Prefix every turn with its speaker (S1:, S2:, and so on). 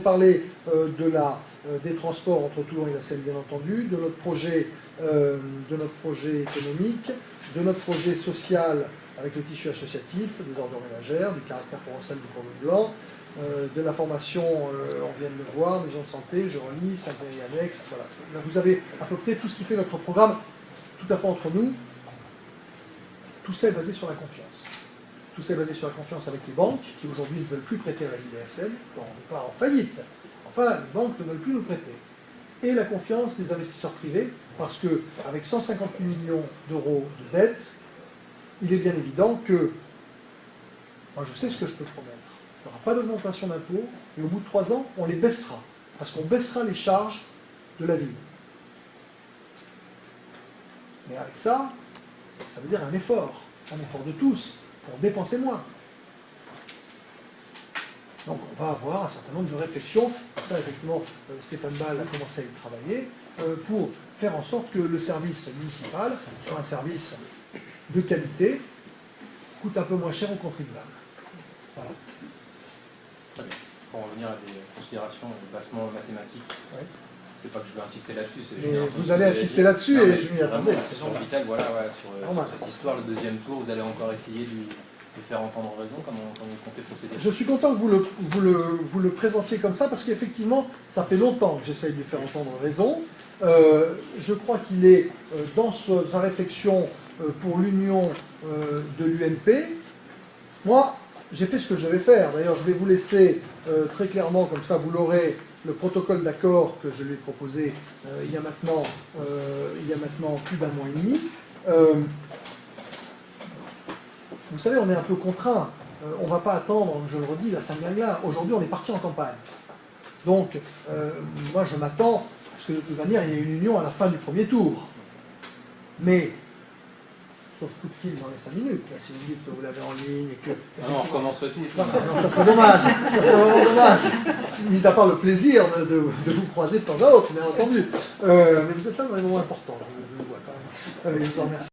S1: parler des transports entre Toulon et la Seine, bien entendu, de notre projet économique, de notre projet social avec le tissu associatif, des ordres ménagères, du caractère provençal du Pont Blanc, de la formation, on vient de le voir, maison de santé, je relis, 5 annexes, voilà. Là, vous avez à peu près tout ce qui fait notre programme, tout à fait entre nous. Tout ça est basé sur la confiance. Tout ça est basé sur la confiance avec les banques, qui aujourd'hui ne veulent plus prêter à la l'IDSL, on n'est pas en faillite. Enfin, les banques ne veulent plus nous prêter. Et la confiance des investisseurs privés, parce qu'avec 158 millions d'euros de dettes, il est bien évident que, moi je sais ce que je peux promettre, il n'y aura pas d'augmentation d'impôts, et au bout de 3 ans, on les baissera, parce qu'on baissera les charges de la ville. Mais avec ça, ça veut dire un effort de tous, pour dépenser moins. Donc on va avoir un certain nombre de réflexions, et ça effectivement Stéphane Ball a commencé à y travailler, pour faire en sorte que le service municipal soit un service de qualité, coûte un peu moins cher aux contribuables. Voilà.
S2: Très bien. Pour en revenir à des considérations bassement mathématiques, ouais. C'est pas que je veux insister là-dessus.
S1: Vous allez insister là-dessus et je m'y attendais.
S2: Sur Vital, voilà, sur cette histoire, le deuxième tour, vous allez encore essayer de faire entendre raison, comment vous comptez procéder? Je suis content que vous le présentiez comme ça, parce qu'effectivement, ça fait longtemps que j'essaye de lui faire entendre raison. Je crois qu'il est dans sa réflexion pour l'union de l'UMP. Moi, j'ai fait ce que je devais faire. D'ailleurs, je vais vous laisser très clairement, comme ça vous l'aurez, le protocole d'accord que je lui ai proposé il y a maintenant plus d'un mois et demi. Vous savez, on est un peu contraint. On ne va pas attendre, je le redis, la Saint-Glingla. Aujourd'hui, on est parti en campagne. Donc, moi, je m'attends à ce que de toute manière, il y ait une union à la fin du premier tour. Mais, sauf coup de fil dans les 5 minutes, là, si vous dites que vous l'avez en ligne et que... Non, on recommencerait tout.
S1: Non, ça serait dommage. Ça serait vraiment dommage. Mis à part le plaisir de vous croiser de temps à autre, bien entendu. Mais vous êtes là dans les moments importants. Je le vois quand même. Je vous en remercie.